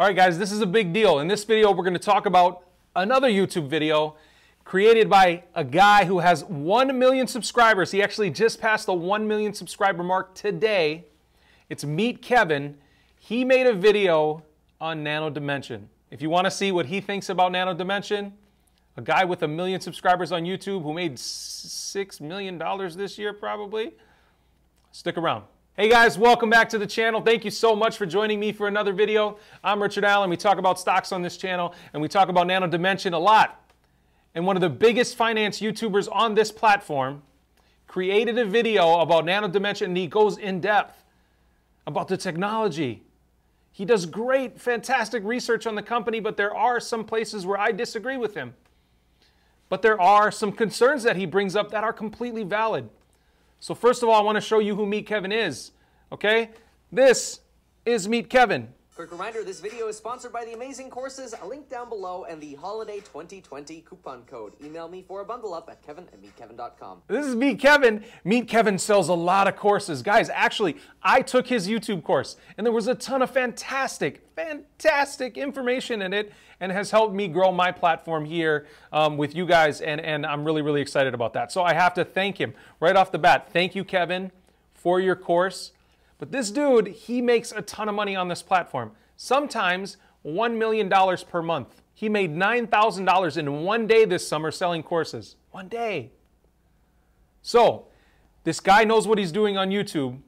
All right, guys, this is a big deal. In this video, we're going to talk about another YouTube video created by a guy who has 1 million subscribers. He actually just passed the 1 million subscriber mark today. It's Meet Kevin. He made a video on Nano Dimension. If you want to see what he thinks about Nano Dimension, a guy with 1 million subscribers on YouTube who made $6 million this year probably, stick around. Hey guys, welcome back to the channel. Thank you so much for joining me for another video. I'm Richard Allan. We talk about stocks on this channel and we talk about Nano Dimension a lot. And one of the biggest finance YouTubers on this platform created a video about Nano Dimension, and he goes in depth about the technology. He does great, fantastic research on the company, but there are some places where I disagree with him. But there are some concerns that he brings up that are completely valid. So first of all, I want to show you who Meet Kevin is, okay? This is Meet Kevin. Quick reminder, this video is sponsored by the amazing courses, a link down below, and the Holiday 2020 coupon code. Email me for a bundle up at kevin@meetkevin.com. This is Meet Kevin. Meet Kevin sells a lot of courses. Guys, actually, I took his YouTube course, and there was a ton of fantastic information in it, and has helped me grow my platform here with you guys, and I'm really, really excited about that. So I have to thank him right off the bat. Thank you, Kevin, for your course. But this dude, he makes a ton of money on this platform. Sometimes $1 million per month. He made $9,000 in one day this summer selling courses. One day. So, this guy knows what he's doing on YouTube,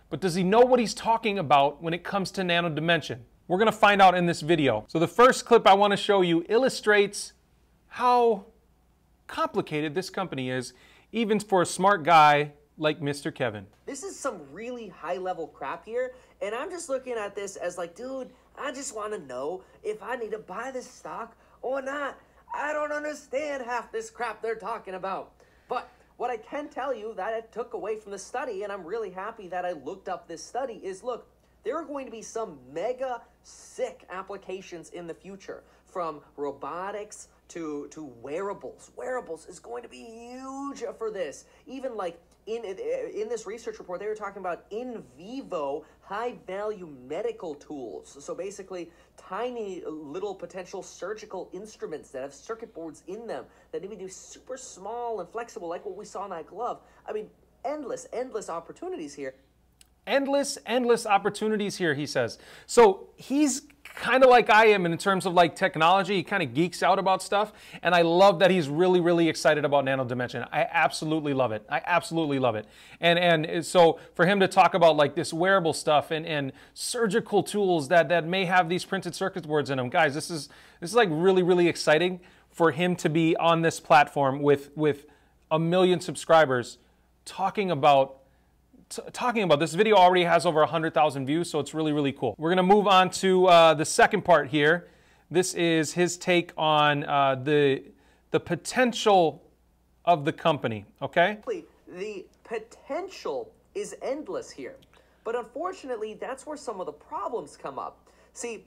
but does he know what he's talking about when it comes to Nano Dimension? We're going to find out in this video. So the first clip I want to show you illustrates how complicated this company is, even for a smart guy like Mr. Kevin. This is some really high-level crap here, and I'm just looking at this as like, dude, I just want to know if I need to buy this stock or not. I don't understand half this crap they're talking about. But what I can tell you that I took away from the study, and I'm really happy that I looked up this study, is look, there are going to be some mega sick applications in the future, from robotics to wearables. Wearables is going to be huge for this. Even like in this research report, they were talking about in vivo high-value medical tools. So basically, tiny little potential surgical instruments that have circuit boards in them that need to be super small and flexible, like what we saw in that glove. I mean, endless opportunities here. Endless opportunities here, he says. So he's kind of like I am in terms of like technology. He kind of geeks out about stuff, and I love that he's really, really excited about Nano Dimension. I absolutely love it. I absolutely love it. And so for him to talk about like this wearable stuff and surgical tools that may have these printed circuit boards in them, guys, this is like really, really exciting for him to be on this platform with 1 million subscribers talking about this. Video already has over 100,000 views, so it's really, really cool. We're going to move on to the second part here. This is his take on the potential of the company, okay? The potential is endless here, but unfortunately, that's where some of the problems come up. See,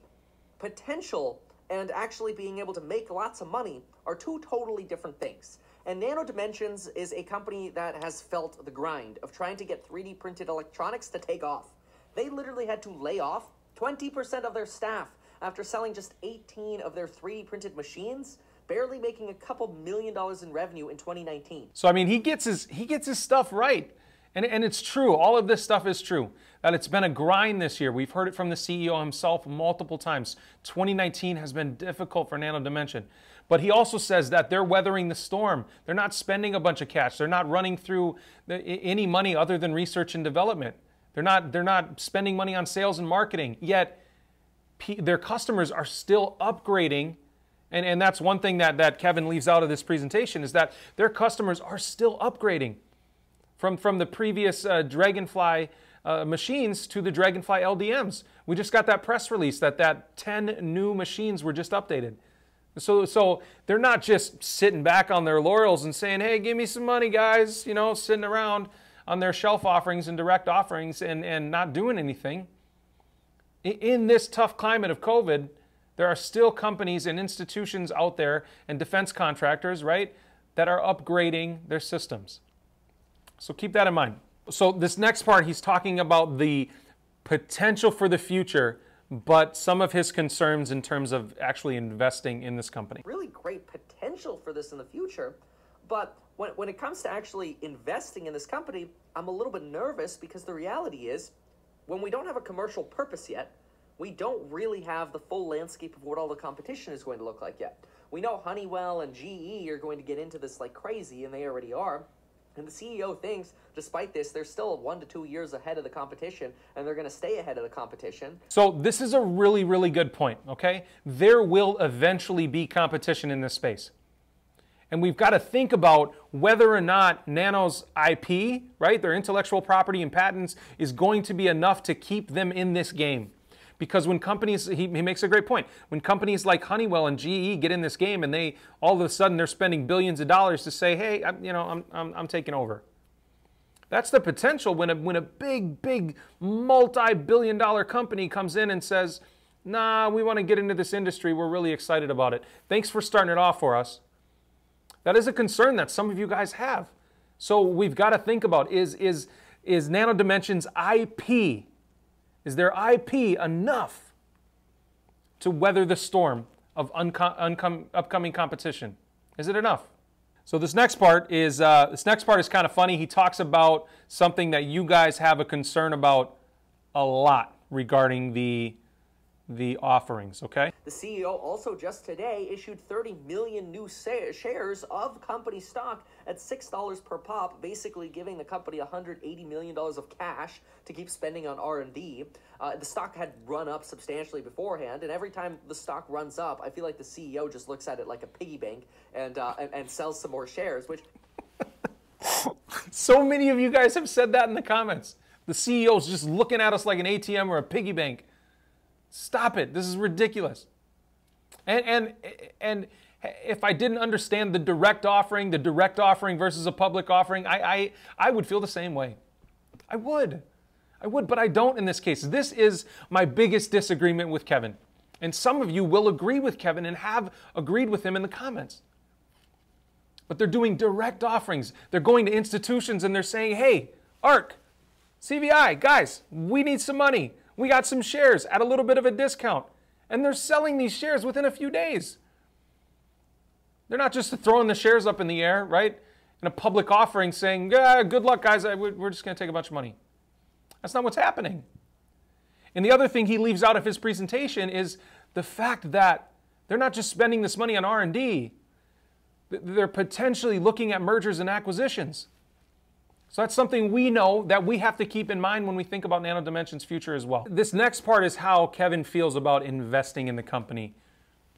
potential and actually being able to make lots of money are two totally different things. And Nano Dimensions is a company that has felt the grind of trying to get 3D printed electronics to take off. They literally had to lay off 20% of their staff after selling just 18 of their 3D printed machines, barely making a couple $1 million in revenue in 2019. So I mean, he gets his stuff right. And it's true. All of this stuff is true. That it's been a grind this year. We've heard it from the CEO himself multiple times. 2019 has been difficult for Nano Dimension. But he also says that they're weathering the storm. They're not spending a bunch of cash. They're not running through any money other than research and development. They're not spending money on sales and marketing. Yet their customers are still upgrading. And that's one thing that Kevin leaves out of this presentation, is that their customers are still upgrading from the previous Dragonfly machines to the Dragonfly LDMs. We just got that press release that 10 new machines were just updated. So they're not just sitting back on their laurels and saying, hey, give me some money, guys, you know, sitting around on their shelf offerings and direct offerings and not doing anything. In this tough climate of COVID, there are still companies and institutions out there and defense contractors, right, that are upgrading their systems. So keep that in mind. So this next part, he's talking about the potential for the future, but some of his concerns in terms of actually investing in this company. Really great potential for this in the future, but when it comes to actually investing in this company, I'm a little bit nervous because the reality is, when we don't have a commercial purpose yet, we don't really have the full landscape of what all the competition is going to look like yet. We know Honeywell and GE are going to get into this like crazy, and they already are. And the CEO thinks, despite this, they're still 1 to 2 years ahead of the competition, and they're going to stay ahead of the competition. So this is a really, really good point, okay? There will eventually be competition in this space. And we've got to think about whether or not Nano's IP, right, their intellectual property and patents, is going to be enough to keep them in this game. Because when companies, he makes a great point, when companies like Honeywell and GE get in this game and they, all of a sudden, they're spending billions of dollars to say, hey, I'm taking over. That's the potential when a big, multi-billion-dollar company comes in and says, nah, we want to get into this industry. We're really excited about it. Thanks for starting it off for us. That is a concern that some of you guys have. So we've got to think about, is Nano Dimension's IP, is their IP enough to weather the storm of upcoming competition? Is it enough? So this next part is kind of funny. He talks about something that you guys have a concern about a lot regarding the offerings, okay? The CEO also just today issued 30 million new shares of company stock at $6 per pop, basically giving the company $180 million of cash to keep spending on R&D. The stock had run up substantially beforehand, and every time the stock runs up, I feel like the CEO just looks at it like a piggy bank and sells some more shares, which... So many of you guys have said that in the comments. The CEO's just looking at us like an ATM or a piggy bank. Stop it. This is ridiculous. And if I didn't understand the direct offering versus a public offering, I would feel the same way. I would, but I don't in this case. This is my biggest disagreement with Kevin. And some of you will agree with Kevin and have agreed with him in the comments. But they're doing direct offerings. They're going to institutions and they're saying, hey, Ark, CVI, guys, we need some money. We got some shares at a little bit of a discount. And they're selling these shares within a few days. They're not just throwing the shares up in the air, right? In a public offering saying, yeah, good luck, guys. We're just going to take a bunch of money. That's not what's happening. And the other thing he leaves out of his presentation is the fact that they're not just spending this money on R&D. They're potentially looking at mergers and acquisitions. So that's something we know that we have to keep in mind when we think about Nano Dimension's future as well. This next part is how Kevin feels about investing in the company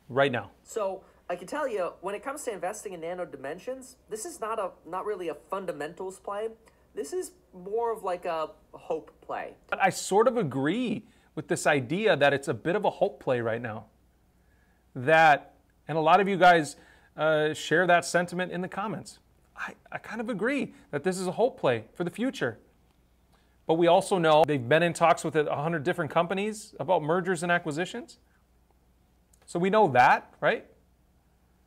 right now. So I can tell you, when it comes to investing in Nano Dimensions, this is not really a fundamentals play. This is more of like a hope play. But I sort of agree with this idea that it's a bit of a hope play right now. And a lot of you guys share that sentiment in the comments. I kind of agree that this is a hope play for the future. But we also know they've been in talks with 100 different companies about mergers and acquisitions. So we know that, right?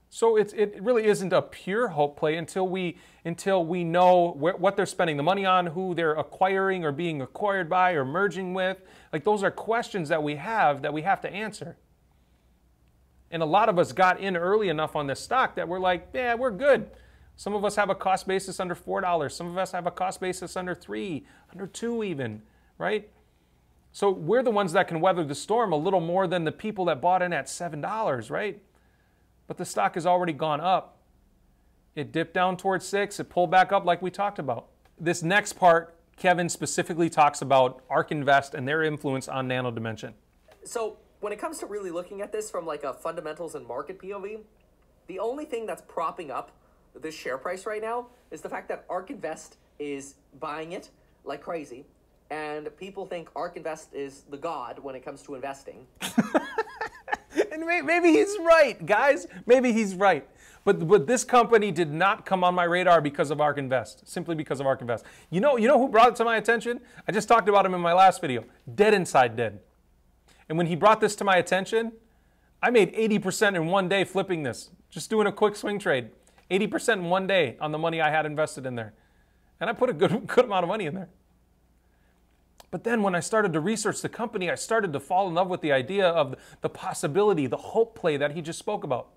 So it really isn't a pure hope play until we know what they're spending the money on, who they're acquiring or being acquired by or merging with. Like, those are questions that we have to answer. And a lot of us got in early enough on this stock that we're like, yeah, we're good. Some of us have a cost basis under $4. Some of us have a cost basis under $3, under $2 even, right? So we're the ones that can weather the storm a little more than the people that bought in at $7, right? But the stock has already gone up. It dipped down towards 6. It pulled back up like we talked about. This next part, Kevin specifically talks about Ark Invest and their influence on Nano Dimension. So when it comes to really looking at this from like a fundamentals and market POV, the only thing that's propping up this share price right now is the fact that Ark Invest is buying it like crazy, and people think Ark Invest is the god when it comes to investing. And maybe he's right, guys. Maybe he's right. But this company did not come on my radar because of Ark Invest, simply because of Ark Invest. You know who brought it to my attention? I just talked about him in my last video. Dead Inside did. And when he brought this to my attention, I made 80% in one day flipping this, just doing a quick swing trade. 80% in one day on the money I had invested in there. And I put a good amount of money in there. But then when I started to research the company, I started to fall in love with the idea of the possibility, the hope play that he just spoke about.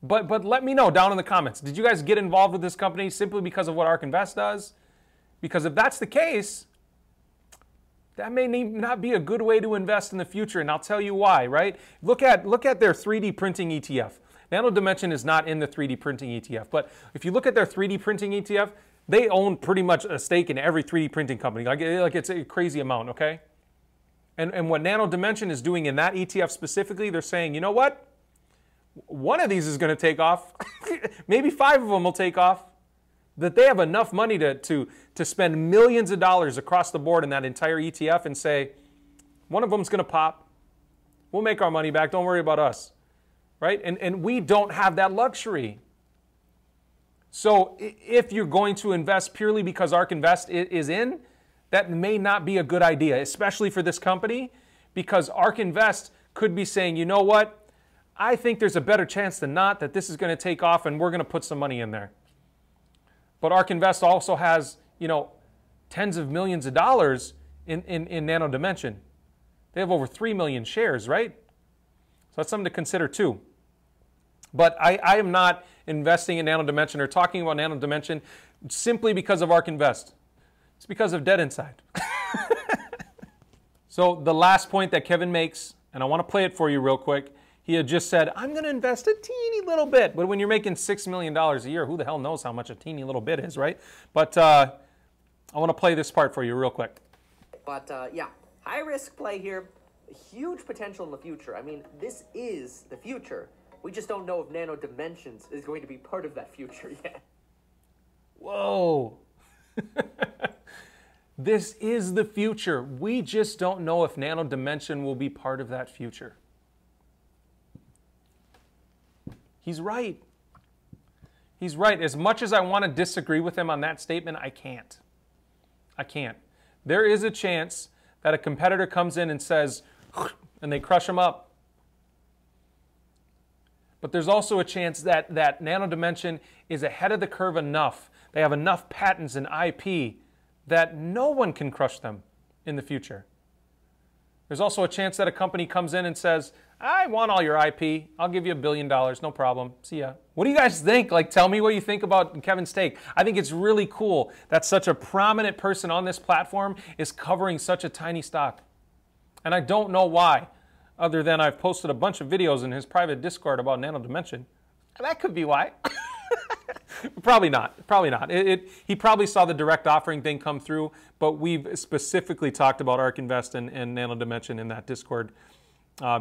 But let me know down in the comments, did you guys get involved with this company simply because of what Ark Invest does? Because if that's the case, that may not be a good way to invest in the future, and I'll tell you why, right? Look at their 3D printing ETF. Nano Dimension is not in the 3D printing ETF, but if you look at their 3D printing ETF, they own pretty much a stake in every 3D printing company. Like it's a crazy amount, okay? And what Nano Dimension is doing in that ETF specifically, they're saying, you know what? One of these is going to take off. Maybe 5 of them will take off. That they have enough money to spend millions of dollars across the board in that entire ETF and say, one of them's going to pop. We'll make our money back. Don't worry about us. Right? And we don't have that luxury. So if you're going to invest purely because Ark Invest is in, that may not be a good idea, especially for this company, because Ark Invest could be saying, you know what? I think there's a better chance than not that this is going to take off and we're going to put some money in there. But Ark Invest also has, tens of millions of dollars in Nano Dimension. They have over 3 million shares, right? So that's something to consider too. But I am not investing in Nano Dimension or talking about Nano Dimension simply because of Ark Invest. It's because of Dead Inside. So the last point that Kevin makes, and I want to play it for you real quick, he had just said, I'm going to invest a teeny little bit. But when you're making $6 million a year, who the hell knows how much a teeny little bit is, right? But I want to play this part for you real quick. But yeah, high risk play here, huge potential in the future. I mean, this is the future. We just don't know if Nano Dimensions is going to be part of that future yet. Whoa. This is the future. We just don't know if Nano Dimension will be part of that future. He's right. He's right. As much as I want to disagree with him on that statement, I can't. I can't. There is a chance that a competitor comes in and says, and they crush him up. But there's also a chance that Nano Dimension is ahead of the curve enough. They have enough patents and IP that no one can crush them in the future. There's also a chance that a company comes in and says, I want all your IP. I'll give you $1 billion. No problem. See ya. What do you guys think? Like, tell me what you think about Kevin's take. I think it's really cool that such a prominent person on this platform is covering such a tiny stock. And I don't know why, other than I've posted a bunch of videos in his private Discord about Nano Dimension. That could be why. Probably not. Probably not. He probably saw the direct offering thing come through, but we've specifically talked about Ark Invest and Nano Dimension in that Discord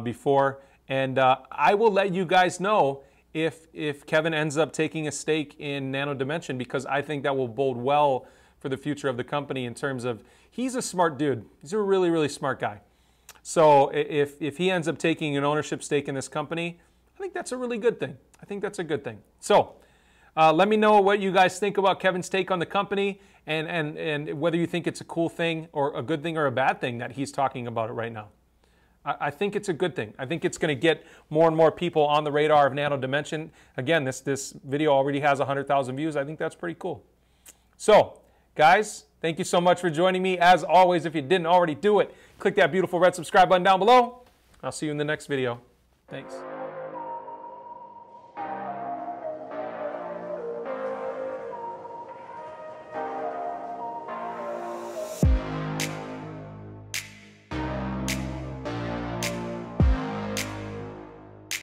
before. And I will let you guys know if Kevin ends up taking a stake in Nano Dimension, because I think that will bode well for the future of the company in terms of, he's a smart dude. He's a really, really smart guy. So if he ends up taking an ownership stake in this company, I think that's a really good thing. I think that's a good thing. So let me know what you guys think about Kevin's take on the company, and whether you think it's a cool thing or a good thing or a bad thing that he's talking about it right now. I think it's a good thing. I think it's going to get more and more people on the radar of Nano Dimension. Again, this video already has 100,000 views. I think that's pretty cool. So, guys, thank you so much for joining me. As always, if you didn't already do it, click that beautiful red subscribe button down below. I'll see you in the next video. Thanks.